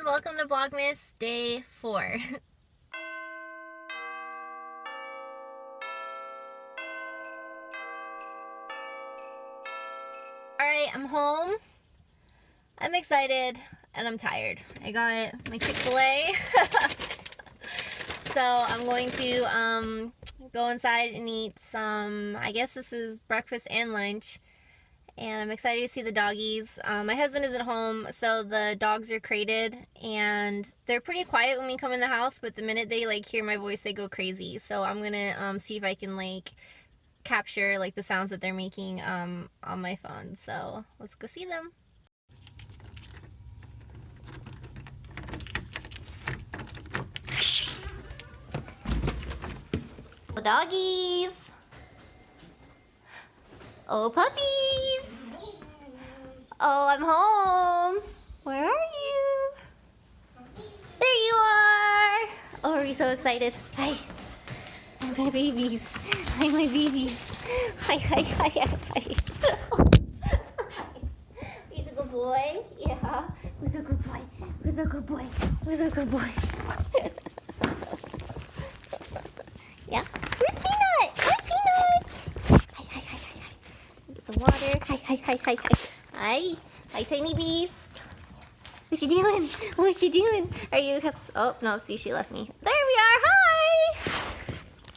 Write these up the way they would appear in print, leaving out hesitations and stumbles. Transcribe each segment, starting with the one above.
welcome to Vlogmas Day 4. Alright, I'm home. I'm excited and I'm tired. I got my Chick-fil-A. So I'm going to go inside and eat some, I guess this is breakfast and lunch. And I'm excited to see the doggies. My husband isn't home, so the dogs are crated, and they're pretty quiet when we come in the house, but the minute they like hear my voice, they go crazy. So I'm gonna see if I can like capture like the sounds that they're making on my phone. So let's go see them. Oh, doggies! Oh, puppies! Oh, I'm home. Where are you? There you are. Oh, are we so excited? Hi. Hi, my babies. Hi, my babies. Hi, hi, hi, hi, hi. He's a good boy. Yeah. Who's a good boy? Who's a good boy? Who's a good boy? Yeah. Where's Peanut? Hi, Peanut. Hi, hi, hi, hi, hi. Get some water. Hi, hi, hi, hi, hi. Hi. Hi, tiny beast. What you doing? What you doing? Are you... Oh, no, see, she left me. There we are. Hi.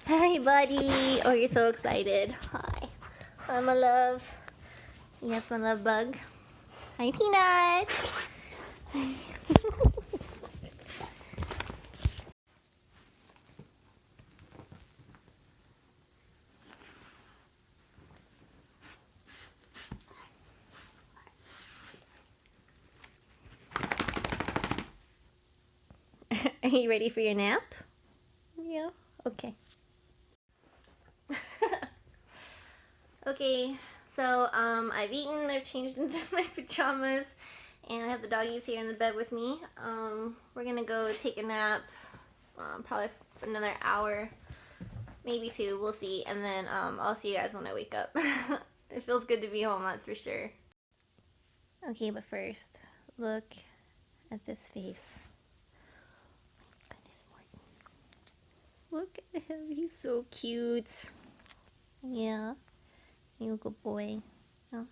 Hi, buddy. Oh, you're so excited. Hi. Hi, my love. Yes, my love bug. Hi, Peanut. Are you ready for your nap? Yeah. Okay. Okay, so I've eaten, I've changed into my pajamas, and I have the doggies here in the bed with me. We're gonna go take a nap, probably for another hour, maybe 2, we'll see, and then I'll see you guys when I wake up. It feels good to be home, that's for sure. Okay, but first, look at this face. Goodness, Morton. Look at him, he's so cute. Yeah, you're a good boy. Oh.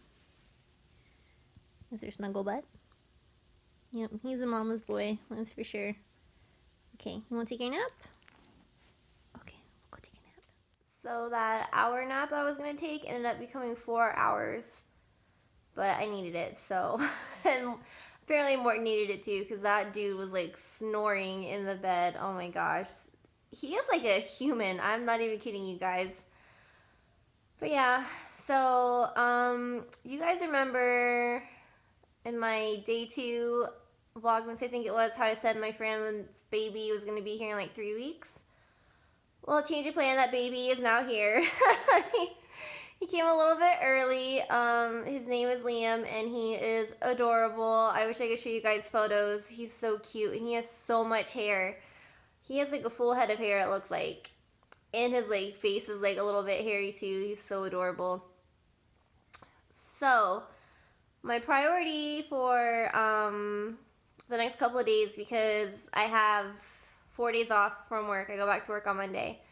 Is there snuggle butt? Yep, he's a mama's boy, that's for sure. Okay, you want to take your nap? Okay, we'll go take a nap. So that hour nap I was going to take ended up becoming 4 hours. But I needed it, so... And apparently Morton needed it too, because that dude was like snoring in the bed. Oh my gosh. He is like a human. I'm not even kidding you guys. But yeah, so you guys remember in my day 2 Vlogmas, I think it was, how I said my friend's baby was going to be here in like 3 weeks? Well, change of plan, that baby is now here. He came a little bit early. His name is Liam, and he is adorable. I wish I could show you guys photos. He's so cute, and he has so much hair. He has like a full head of hair, it looks like. And his like face is like a little bit hairy too. He's so adorable. So, my priority for the next couple of days, because I have 4 days off from work. I go back to work on Monday.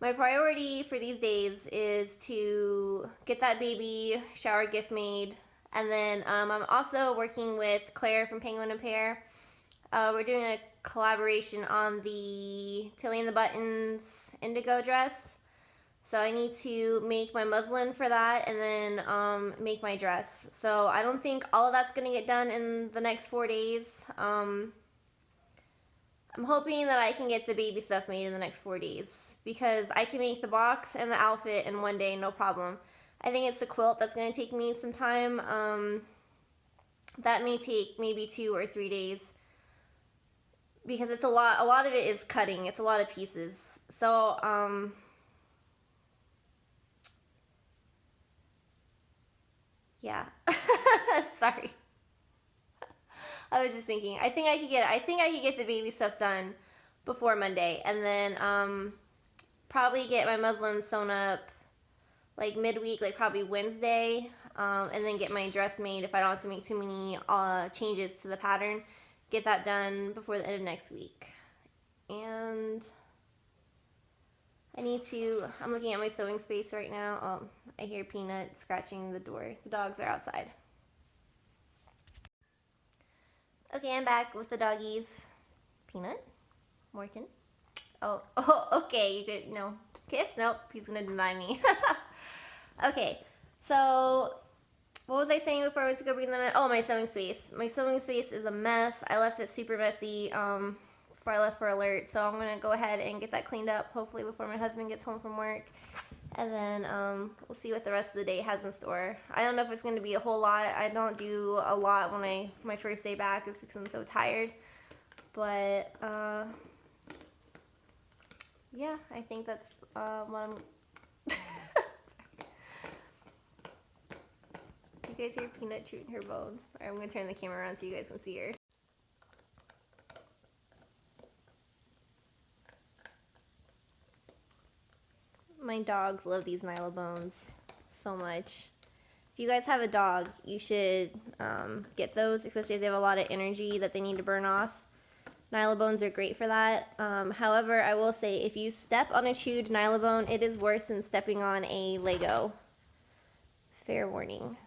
My priority for these days is to get that baby shower gift made. And then I'm also working with Claire from Penguin and Pear. We're doing a collaboration on the Tilly and the Buttons indigo dress. So I need to make my muslin for that, and then make my dress. So I don't think all of that's going to get done in the next 4 days. I'm hoping that I can get the baby stuff made in the next 4 days, because I can make the box and the outfit in 1 day, no problem. I think it's the quilt that's going to take me some time. That may take maybe 2 or 3 days, because it's a lot of it is cutting. It's a lot of pieces. So, yeah. Sorry. I was just thinking, I think I could get the baby stuff done before Monday, and then probably get my muslin sewn up like midweek, like probably Wednesday, and then get my dress made if I don't have to make too many changes to the pattern. get that done before the end of next week. And I'm looking at my sewing space right now. Oh, I hear Peanut scratching the door. The dogs are outside. Okay, I'm back with the doggies. Peanut, Morton. Oh, okay, you could, no, kiss? Nope, he's gonna deny me. Okay, so what was I saying before I went to go bring them in? Oh, my sewing space. My sewing space is a mess. I left it super messy before I left for alert, so I'm gonna go ahead and get that cleaned up, hopefully before my husband gets home from work. And then we'll see what the rest of the day has in store. I don't know if it's going to be a whole lot. I don't do a lot when my first day back is because I'm so tired. But yeah, I think that's what I'm... You guys hear Peanut chewing her bone? Alright, I'm going to turn the camera around so you guys can see her. My dogs love these Nylabones so much. If you guys have a dog, you should get those, especially if they have a lot of energy that they need to burn off. Nylabones are great for that. However, I will say, if you step on a chewed Nylabone, it is worse than stepping on a Lego. Fair warning.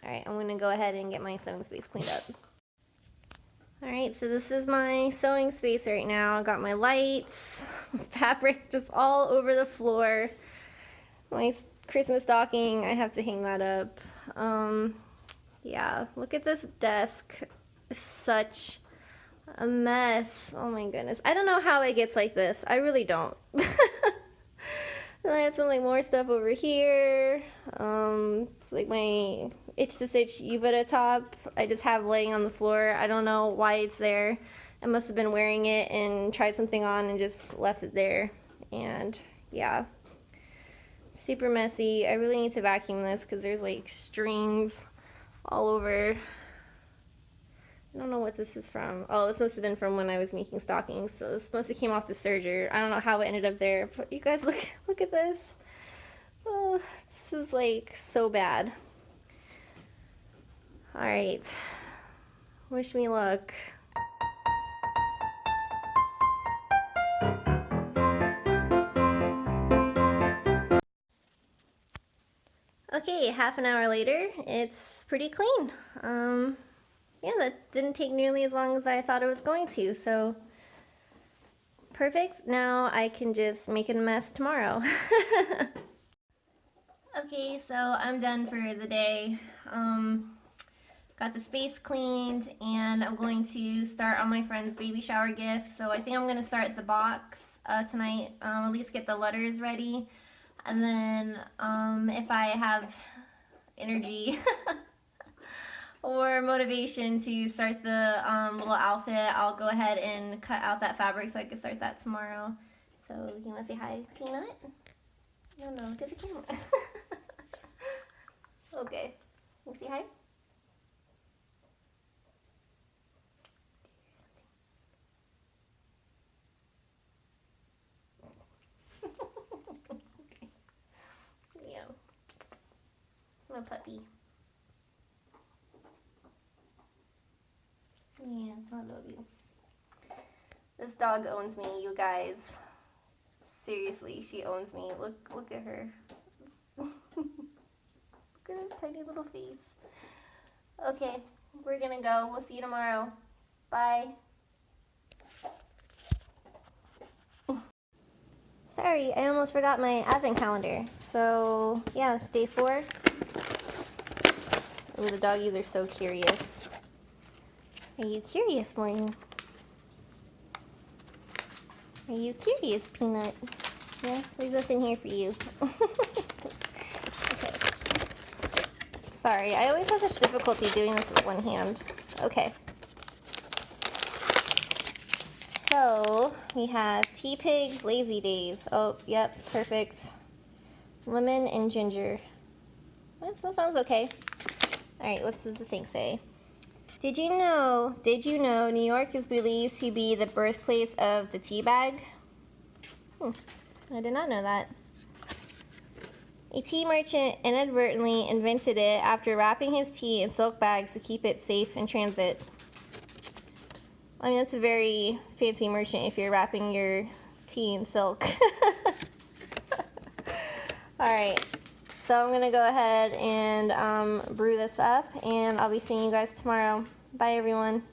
Alright, I'm going to go ahead and get my sewing space cleaned up. Alright, so this is my sewing space right now. I got my lights, fabric just all over the floor. My Christmas stocking, I have to hang that up. Yeah, look at this desk. It's such a mess. Oh my goodness. I don't know how it gets like this. I really don't. And I have some like more stuff over here. It's like my Itch to Stitch Uvita top I just have laying on the floor. I don't know why it's there. I must have been wearing it and tried something on and just left it there. And yeah, super messy. I really need to vacuum this because there's like strings all over. I don't know what this is from. Oh, this must have been from when I was making stockings. So this must have came off the serger. I don't know how it ended up there, but you guys look at this. Oh, this is like so bad. All right, wish me luck. Okay, half an hour later, it's pretty clean. Yeah, that didn't take nearly as long as I thought it was going to, so perfect. Now I can just make it a mess tomorrow. Okay, so I'm done for the day. Got the space cleaned, and I'm going to start on my friend's baby shower gift. So I think I'm going to start the box tonight, at least get the letters ready. And then if I have energy or motivation to start the little outfit, I'll go ahead and cut out that fabric so I can start that tomorrow. So you want to say hi, Peanut? No, to the camera. Okay, you say hi? Okay. Yeah, I'm a puppy. Yeah, I love you. This dog owns me, you guys. Seriously, she owns me. Look at her. Look at this tiny little face. Okay, we're gonna go. We'll see you tomorrow. Bye. Sorry, I almost forgot my advent calendar. So, yeah, day 4. Ooh, the doggies are so curious. Are you curious, Morgan? Are you curious, Peanut? Yeah, there's nothing here for you. Okay. Sorry, I always have such difficulty doing this with one hand. Okay. So, we have Tea Pigs Lazy Days. Oh, yep, perfect. Lemon and ginger. That sounds okay. Alright, what does the thing say? Did you know, New York is believed to be the birthplace of the tea bag? I did not know that. A tea merchant inadvertently invented it after wrapping his tea in silk bags to keep it safe in transit. I mean, it's a very fancy merchant if you're wrapping your tea in silk. Alright, so I'm going to go ahead and brew this up, and I'll be seeing you guys tomorrow. Bye, everyone.